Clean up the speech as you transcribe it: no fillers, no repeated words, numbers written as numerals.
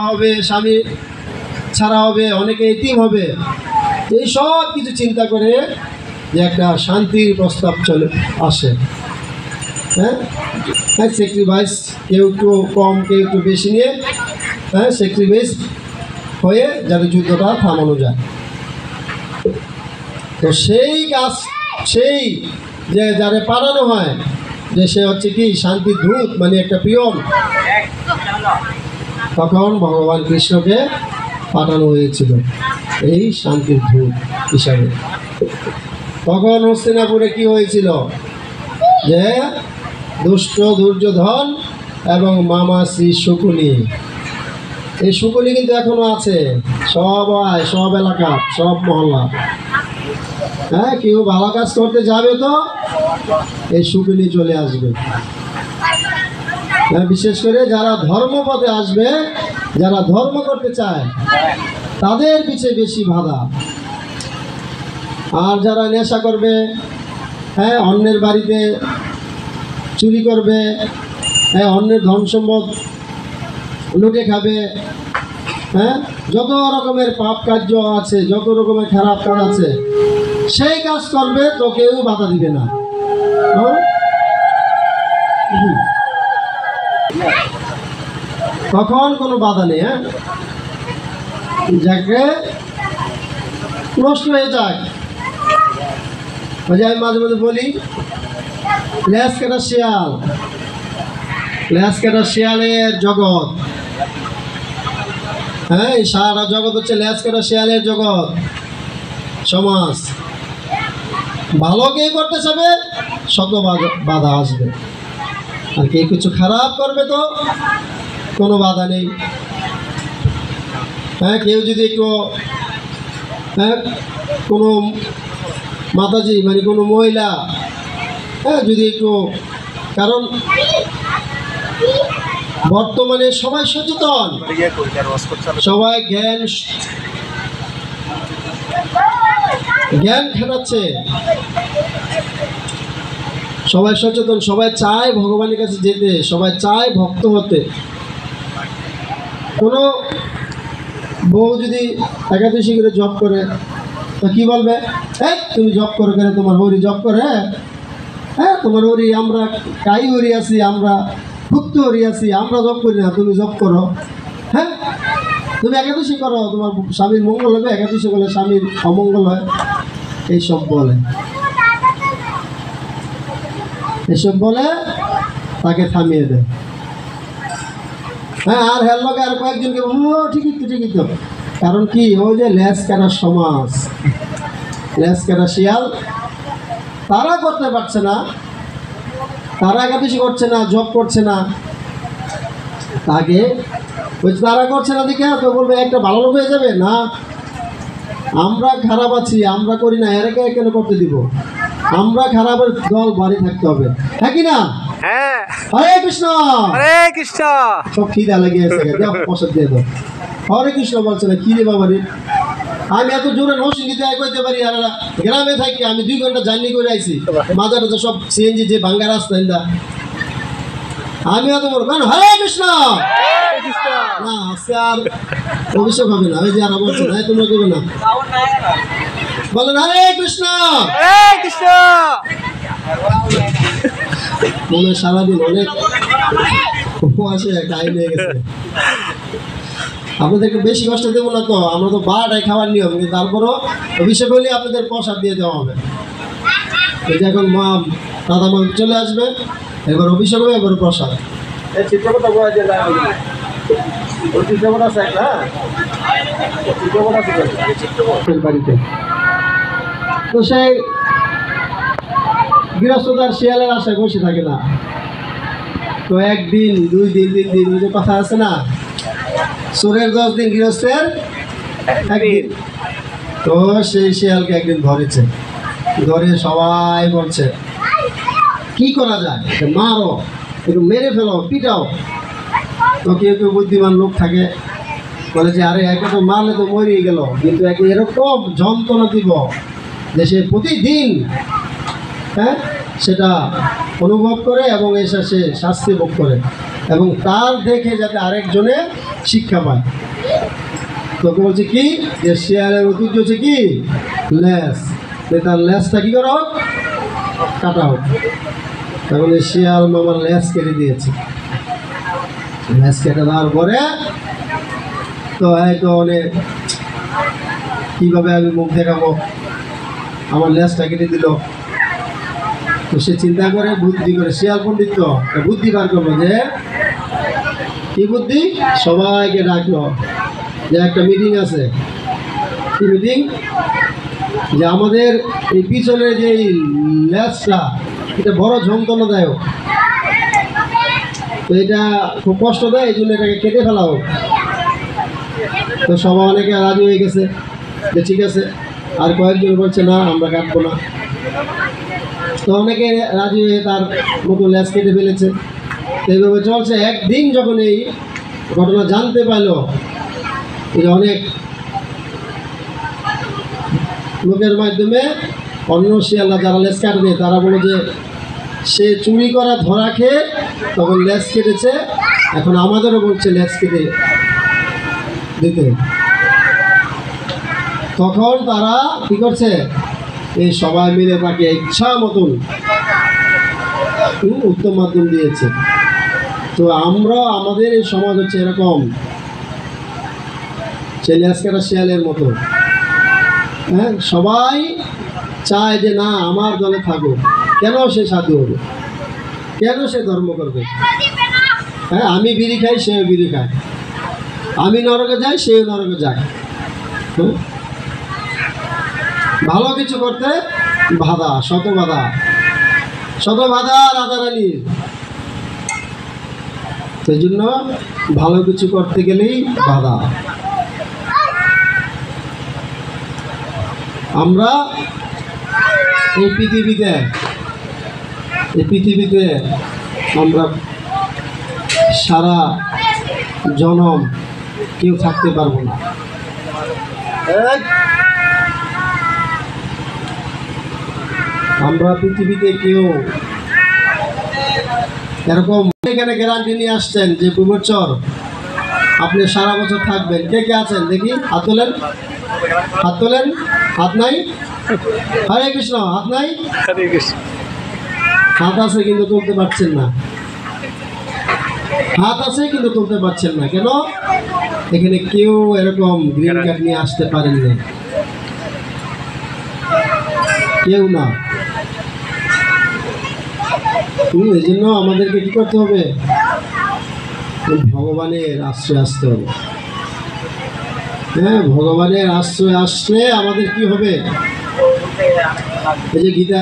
হবে, স্বামী ছাড়া হবে, অনেকে এতিম হবে, এই সব কিছু চিন্তা করে যে একটা শান্তির প্রস্তাব চলে আসে। হ্যাঁ, স্যাক্রিফাইস, কেউ একটু কম কেউ একটু বেশি নিয়ে স্যাক্রিফাইস হয়ে যাতে যুদ্ধটা থামানো যায়। তো সেই কাজ, সেই যে যারে পাঠানো হয় যে সে হচ্ছে কি শান্তির দূত, মানে একটা পিয়ন, তখন ভগবান কৃষ্ণকে পাঠানো হয়েছিল এই শান্তির দূত হিসাবে। তখন হস্তিনাপুরে কি হয়েছিল যে দুষ্ট দুর্যোধন এবং মামা শ্রী শকুনি, এই শকুনি কিন্তু এখনো আছে সব এলাকা, সব মহল্লা। হ্যাঁ, কেউ ভালো কাজ করতে যাবে তো এই শকুনি চলে আসবে। বিশেষ করে যারা ধর্মপথে আসবে, যারা ধর্ম করতে চায় তাদের পিছিয়ে বেশি বাধা। আর যারা নেশা করবে, হ্যাঁ, অন্যের বাড়িতে চুরি করবে, হ্যাঁ, অন্যের ধন সম্পদ লুটে খাবে, হ্যাঁ, যত রকমের পাপ কার্য আছে, যত রকমের খারাপ কাজ আছে, সেই কাজ করবে তো কেউ বাধা দিবে না। তখন কোনো বাধা নেই। হ্যাঁ, যাকে নষ্ট হয়ে যায়, আমি মাঝে মাঝে বলি লেজ কাটা শিয়াল, লেজ কাটা শিয়ালের জগৎ। হ্যাঁ, এই সারা জগৎ হচ্ছে লেজ কাটা শিয়ালের জগৎ, সমাজ। ভালো কে করতে যাবে শত বাধা আসবে, আর কে কিছু খারাপ করবে তো কোনো বাধা নেই। হ্যাঁ, কেউ যদি একটু, হ্যাঁ, কোনো মাতাজি মানে কোনো মহিলা, হ্যাঁ, যদি একটু, কারণ বর্তমানে সবাই সচেতন, সবাই জ্ঞান খাটাচ্ছে, সবাই সচেতন, সবাই চায় ভগবানের কাছে যেতে, সবাই চায় ভক্ত হতে। কোনো বউ যদি একাদশী করে জব করে তো কি বলবে, হ্যাঁ তুমি জব করো কেন, তোমার হরি জব করে, হ্যাঁ তোমার হরি, আমরা কাই হরি আছি, আমরা ভুক্ত হরি আছি, আমরা জব করি না, তুমি জব করো। হ্যাঁ, তুমি একাদশী করো, তোমার স্বামীর মঙ্গল হবে, একাদশী করলে স্বামীর অমঙ্গল হয়, এইসব বলে, এসব বলে তাকে থামিয়ে দেয়। হ্যাঁ, আর হের লোক আর কয়েকজনকে ঠিকই তো, কারণ কি, ওই যে লেজ কাটা সমাজ, লেজ কাটা শিয়াল, তারা করতে পারছে না, তারা একাদশী করছে না, জব করছে না, তাকে ওই তারা করছে না দেখে তো বলবে একটা ভালো লোক হয়ে যাবে না, আমরা খারাপ আছি, আমরা করি না, এরাকে কেন করতে দিব, আমরা খারাপের দল বাড়ি থাকতে হবে, হ্যাঁ কি না? হ্যাঁ, হরে কৃষ্ণ, হরে কৃষ্ণ। সব খিদা লেগে গেছে, প্রসাদ দিয়ে দাও। হরে কৃষ্ণ বলছে না, কি রে বাবা রে, আমি এত জোরে নরসিংদীতে করতে পারি, আর গ্রামে থাকি আমি 2 ঘন্টা জার্নি করে আইছি, মাজারে তো সব সিএনজি যে ভাঙ্গা রাস্তা, আমি এত বড় কেন? হরে কৃষ্ণ না, আজকে আর অভিষেক হবে না, ওই যে আর বলছে না, তোমরা করবে না, বলেন হরে কৃষ্ণ, হরে কৃষ্ণ। মনে সারাদিন অনেক উপবাসে খাই নিয়ে গেছে। আপনাদেরকে বেশি কষ্ট দেবো না তো, আমরা তো 12টায় খাওয়ার নিয়ম, কিন্তু তারপরও অভিষেক হলে আপনাদের প্রসাদ দিয়ে দেওয়া হবে। এই যে এখন মা দাদা মা চলে আসবে, এবার অভিষেক হবে, এবার প্রসাদ। এই চিত্রপট আছে একটা, চিত্রপট আছে বাড়িতে, তো সেই গৃহস্থতার শিয়ালের আশায় বসে থাকে না, তো 1 দিন 2 দিন 3 দিন, ওই যে কথা আছে না, চোরের 10 দিন গৃহস্থের 1 দিন। তো সেই শিয়ালকে একদিন ধরেছে, ধরে সবাই বলছে কি করা যায়, মারো, একটু মেরে ফেলো, পিটাও। তো কেউ কেউ বুদ্ধিমান লোক থাকে, বলে যে আরে একে তো মারলে তো মরিয়ে গেল, কিন্তু একে এরকম যন্ত্রণা দিব যে সে প্রতিদিন, হ্যাঁ, সেটা অনুভব করে এবং এসে সে শাস্তি ভোগ করে এবং তার দেখে যাতে আরেকজনে শিক্ষা পায়। তোকে বলছে কি যে শিয়ালের ঐতিহ্য হচ্ছে কি লেজ, তার লেজটা কি করো কাটা হোক। তখন এই শিয়াল মামার লেজ কেটে দিয়েছে। লেজ কেটে দেওয়ার পরে তো হয়তো অনেক কীভাবে আমি মুখ দেখাবো, আমার লেজটা কেটে দিল। তো সে চিন্তা করে বুদ্ধি করে, শিয়াল পণ্ডিত তো বুদ্ধি বার করলো যে কি বুদ্ধি, সবাইকে ডাকলো যে একটা মিটিং আছে। কি মিটিং? যে আমাদের এই পিছনের যে লেজটা এটা বড় যন্ত্রণাদায়ক, তো এটা খুব কষ্ট দেয়, এই জন্য এটাকে কেটে ফেলা হোক। তো সবাই অনেকে রাজি হয়ে গেছে যে ঠিক আছে, আর কয়েকজন বলছে না আমরা কাটবো না। তো অনেকে রাজি হয়ে তার মতো লেজ কেটে ফেলেছে। তো এইভাবে চলছে। একদিন যখন এই ঘটনা জানতে পারলো, এই অনেক লোকের মাধ্যমে অন্য শিয়ালরা যারা লেজ কাটবে তারা বলে যে সে চুরি করা ধরা খেয়ে তখন লেজ কেটেছে, এখন আমাদেরও বলছে লেজ কেটে দিতে। তখন তারা কি করছে, এই সবাই মিলে তাকে ইচ্ছা মতন উত্তম মাধ্যম দিয়েছে। তো আমরা আমাদের এই সমাজ হচ্ছে এরকম, সে লেজ কাটা শিয়ালের মতো। হ্যাঁ, সবাই চায় যে না আমার দলে থাকুক। কেন সে সাধু হবে, কেন সে ধর্ম করবে? হ্যাঁ, আমি বিড়ি খাই সেও বিড়ি খায়, আমি নরকে যাই সেও নরকে যায়। ভালো কিছু করতে বাধা, শত বাধা, শত বাধা রাধারানী। সেই জন্য ভালো কিছু করতে গেলেই বাধা। আমরা এই পৃথিবীতে আমরা সারা জনম কেউ থাকতে পারবো না। আমরা পৃথিবীতে কেউ এরকম এখানে গ্যারান্টি নিয়ে আসছেন যে 2 বছর আপনি সারা বছর থাকবেন। কে কে আছেন দেখি, হাত তোলেন, হাত তোলেন। হাত নাই? হরে কৃষ্ণ। হাত নাই? হরে কৃষ্ণ। হাত আছে কিন্তু তুলতে পারছেন না। হাত আছে কিন্তু তুলতে পারছেন না কেন? এখানে কেউ এরকম গ্রিন কার্ড নিয়ে আসতে পারেন না, কেউ না। এই জন্য আমাদেরকে কি করতে হবে? ভগবানের আশ্রয় আসতে হবে। হ্যাঁ, ভগবানের আশ্রয় আসলে আমাদের কি হবে? এই যে গীতা